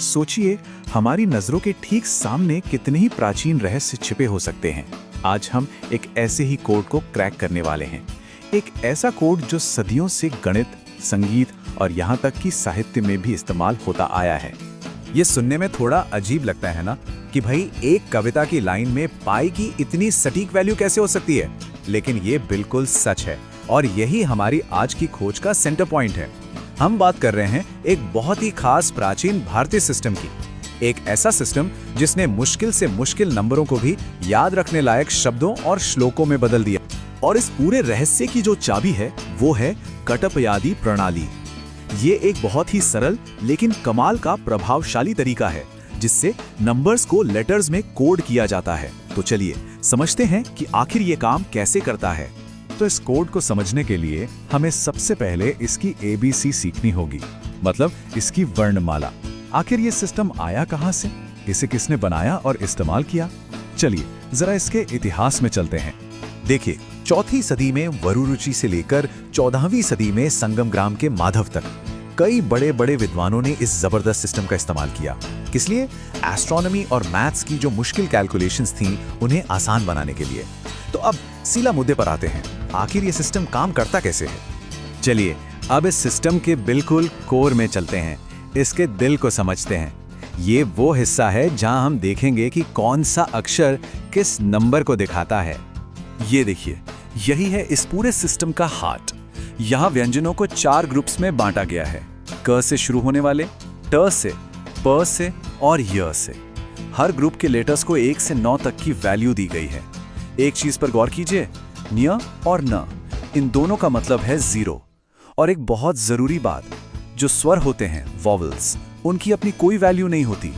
सोचिए, हमारी नजरों के ठीक सामने कितने ही प्राचीन रहस्य छिपे हो सकते हैं। आज हम एक ऐसे ही कोड को क्रैक करने वाले हैं। एक ऐसा कोड जो सदियों से गणित, संगीत और यहाँ तक कि साहित्य में भी इस्तेमाल होता आया है। ये सुनने में थोड़ा अजीब लगता है ना कि भाई एक कविता की लाइन में पाई की इतनी सटीक वैल्यू कैसे हो सकती है, लेकिन ये बिल्कुल सच है और यही हमारी आज की खोज का सेंटर पॉइंट है। हम बात कर रहे हैं एक बहुत ही खास प्राचीन भारतीय सिस्टम की, एक ऐसा सिस्टम जिसने मुश्किल से मुश्किल नंबरों को भी याद रखने लायक शब्दों और श्लोकों में बदल दिया। और इस पूरे रहस्य की जो चाबी है वो है कटपयादी प्रणाली। ये एक बहुत ही सरल लेकिन कमाल का प्रभावशाली तरीका है जिससे नंबर्स को लेटर्स में कोड किया जाता है। तो चलिए समझते हैं कि आखिर ये काम कैसे करता है। तो इस कोड को समझने के लिए हमें सबसे पहले इसकी ABC सीखनी होगी, मतलब इसकी वर्णमाला। आखिर ये सिस्टम आया कहाँ से, इसे किसने बनाया और इस्तेमाल किया? चलिए जरा इसके इतिहास में चलते हैं। देखिए, 4वीं सदी में वरुरुचि से लेकर 14वीं सदी में संगमग्राम के माधव तक कई बड़े बड़े विद्वानों ने इस जबरदस्त सिस्टम का इस्तेमाल किया। किस लिए? एस्ट्रोनॉमी और मैथ्स की जो मुश्किल कैलकुलेशंस थीं उन्हें आसान बनाने के लिए। तो अब सीधा मुद्दे पर आते हैं, आखिर ये सिस्टम काम करता कैसे है? चलिए अब इस सिस्टम के बिल्कुल कोर में चलते हैं, इसके दिल को समझते हैं। ये वो हिस्सा है जहां हम देखेंगे कि कौन सा अक्षर किस नंबर को दिखाता है। ये देखिए, यही है इस पूरे सिस्टम का हार्ट। यहाँ व्यंजनों को 4 ग्रुप्स में बांटा गया है, क से शुरू होने वाले, ट से, प से और य से। हर ग्रुप के लेटर्स को 1 से 9 तक की वैल्यू दी गई है। एक चीज पर गौर कीजिए, न्य और न, इन दोनों का मतलब है 0। और एक बहुत जरूरी बात, जो स्वर होते हैं वॉवल्स, उनकी अपनी कोई वैल्यू नहीं होती,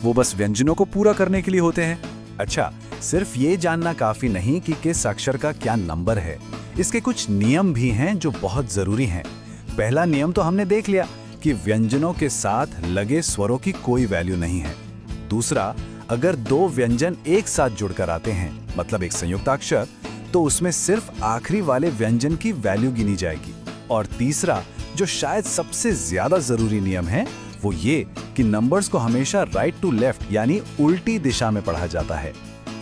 वो बस व्यंजनों को पूरा करने के लिए होते हैं। अच्छा, सिर्फ ये जानना काफी नहीं कि किस अक्षर का क्या नंबर है, इसके कुछ नियम भी हैं जो बहुत जरूरी हैं। पहला नियम तो हमने देख लिया कि व्यंजनों के साथ लगे स्वरों की कोई वैल्यू नहीं है। दूसरा, अगर 2 व्यंजन एक साथ जुड़कर आते हैं, मतलब एक संयुक्ताक्षर, तो उसमें सिर्फ आखिरी वाले व्यंजन की वैल्यू गिनी जाएगी। और तीसरा, जो शायद सबसे ज्यादा जरूरी नियम है, वो ये कि नंबर्स को हमेशा राइट टू लेफ्ट यानी उल्टी दिशा में पढ़ा जाता है।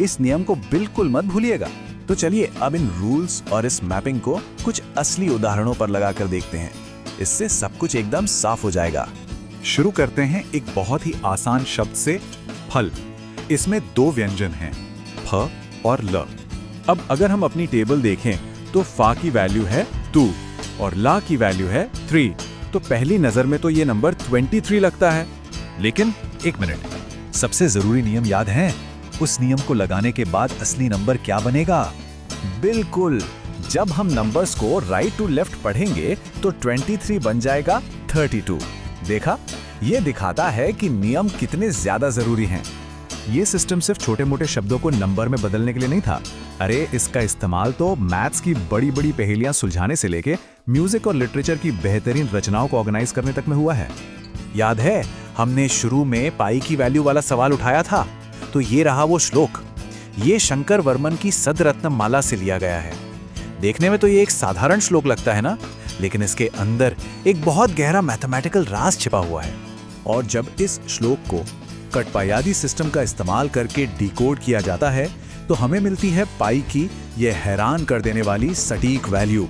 इस नियम को बिल्कुल मत भूलिएगा। तो चलिए अब इन रूल्स और इस मैपिंग को कुछ असली उदाहरणों पर लगाकर देखते हैं, इससे सब कुछ एकदम साफ हो जाएगा। शुरू करते हैं एक बहुत ही आसान शब्द से, फल। इसमें 2 व्यंजन हैं, फ और ल। अब अगर हम अपनी टेबल देखें तो फा की वैल्यू है 2 और ला की वैल्यू है 3। तो पहली नजर में तो ये नंबर 23 लगता है, लेकिन एक मिनट, सबसे जरूरी नियम याद है? उस नियम को लगाने के बाद असली नंबर क्या बनेगा? बिल्कुल, जब हम नंबर्स को राइट टू लेफ्ट पढ़ेंगे तो 23 बन जाएगा 32। देखा, ये दिखाता है कि नियम कितने ज्यादा जरूरी हैं। ये सिस्टम सिर्फ छोटे मोटे शब्दों को नंबर में बदलने के लिए नहीं था। अरे, इसका इस्तेमाल तो मैथ्स की बड़ी बड़ी पहेलियां सुलझाने से लेके म्यूजिक और लिटरेचर की बेहतरीन रचनाओं को ऑर्गेनाइज करने तक में हुआ है। याद है, हमने शुरू में पाई की वैल्यू वाला सवाल उठाया था? तो ये रहा वो श्लोक। ये शंकर वर्मन की सदरत्न माला से लिया गया है। देखने में तो ये एक साधारण श्लोक लगता है ना, लेकिन इसके अंदर एक बहुत गहरा मैथमेटिकल राज छिपा हुआ है। और जब इस श्लोक को कटपयादी सिस्टम का इस्तेमाल करके डिकोड किया जाता है तो हमें मिलती है पाई की ये हैरान कर देने वाली सटीक वैल्यू।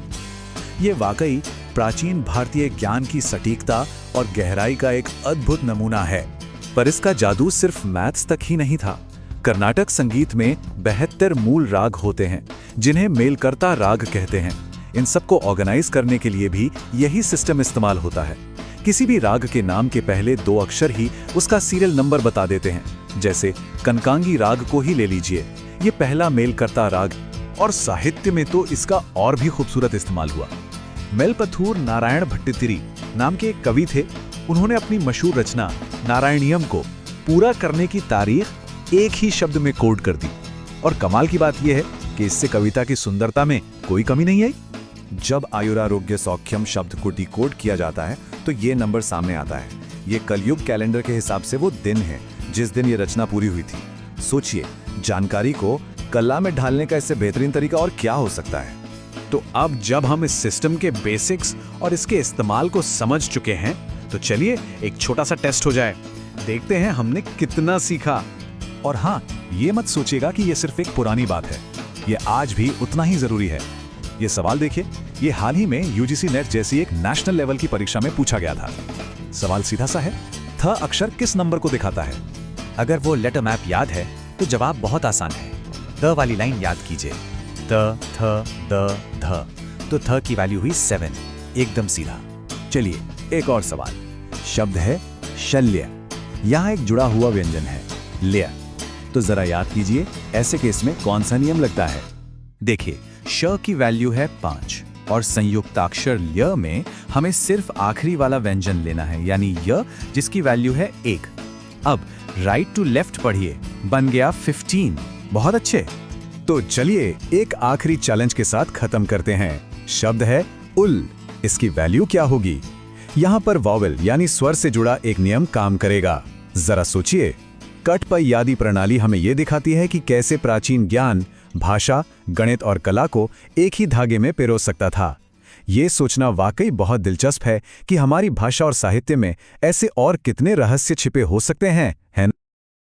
ये वाकई प्राचीन भारतीय ज्ञान की सटीकता और गहराई का एक अद्भुत नमूना है। पर इसका जादू सिर्फ मैथ्स तक ही नहीं था। कर्नाटक संगीत में 72 मूल राग होते हैं जिन्हें मेलकर्ता राग कहते हैं। इन सबको ऑर्गेनाइज करने के लिए भी यही सिस्टम इस्तेमाल होता है। किसी भी राग के नाम के पहले 2 अक्षर ही उसका सीरियल नंबर बता देते हैं। जैसे कनकांगी राग को ही ले लीजिए, ये पहला मेलकर्ता राग, और साहित्य में तो इसका और भी खूबसूरत इस्तेमाल हुआ। मेलपथूर नारायण भट्टितिरी नाम के एक कवि थे। उन्होंने अपनी मशहूर रचना नारायणियम को पूरा करने की तारीख एक ही शब्द में कोड कर दी। और कमाल की बात यह है कि इससे कविता की सुंदरता में कोई कमी नहीं आई। जब आयुरारोग्य सौख्यम शब्द को डिकोड किया जाता है तो ये नंबर सामने आता है। ये कलयुग कैलेंडर के हिसाब से वो दिन है जिस दिन ये रचना पूरी हुई थी। सोचिए, जानकारी को कला में ढालने का इससे बेहतरीन तरीका और क्या हो सकता है। तो अब जब हम इस सिस्टम के बेसिक्स और इसके इस्तेमाल को समझ चुके हैं तो चलिए एक छोटा सा टेस्ट हो जाए। देखते हैं हमने कितना सीखा। और हाँ, ये मत सोचिएगा कि ये सिर्फ एक पुरानी बात है, ये आज भी उतना ही जरूरी है। ये सवाल देखिए, ये हाल ही में यूजीसी नेट जैसी एक नेशनल लेवल की परीक्षा में पूछा गया था। सवाल सीधा सा है, थ अक्षर किस नंबर को दिखाता है? अगर वो लेटर मैप याद है तो जवाब बहुत आसान है। द वाली लाइन याद कीजिए, त थ द ध, तो थ की वैल्यू हुई 7, एकदम सीधा। चलिए एक और सवाल। शब्द है शल्य, यहाँ एक जुड़ा हुआ व्यंजन है ल्य, तो जरा याद कीजिए ऐसे केस में कौन सा नियम लगता है? देखिए, श की वैल्यू है 5 और संयुक्ताक्षर ल्य में हमें सिर्फ आखिरी वाला व्यंजन लेना है, यानी य, जिसकी वैल्यू है 1। अब राइट टू लेफ्ट पढ़िए, बन गया 15। बहुत अच्छे। तो चलिए एक आखिरी चैलेंज के साथ खत्म करते हैं। शब्द है उल, इसकी वैल्यू क्या होगी? यहाँ पर वॉवेल यानी स्वर से जुड़ा एक नियम काम करेगा। जरा सोचिए। कठपयादी प्रणाली हमें यह दिखाती है कि कैसे प्राचीन ज्ञान, भाषा, गणित और कला को एक ही धागे में पिरो सकता था। ये सोचना वाकई बहुत दिलचस्प है कि हमारी भाषा और साहित्य में ऐसे और कितने रहस्य छिपे हो सकते हैं, है ना?